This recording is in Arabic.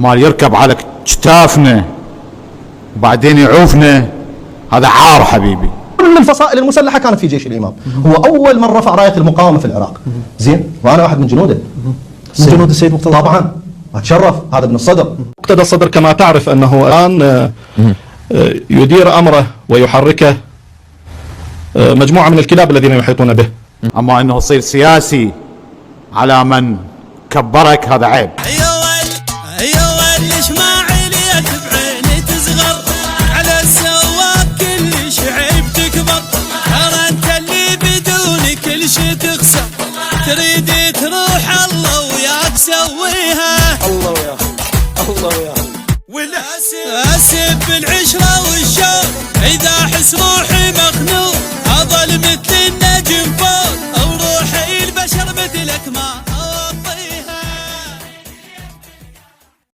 مال يركب على كتافنا وبعدين يعوفنا، هذا عار حبيبي. كل الفصائل المسلحة كانت في جيش الإمام، هو أول من رفع راية المقاومة في العراق. زين، وأنا واحد من جنوده، من جنود السيد مقتدى. طبعا أتشرف، هذا ابن الصدر. مقتدى الصدر كما تعرف أنه الآن يدير أمره ويحركه مجموعة من الكلاب الذين يحيطون به. أما أنه يصير سياسي على من كبرك هذا عيب. ليش ما عليك بعيني تصغر على السواق كل شعيب تكبر، ترى انت اللي بدون كل شي تخسر، تريد تروح الله وياك سويها. الله وياك، الله وياك. ولا اسب العشره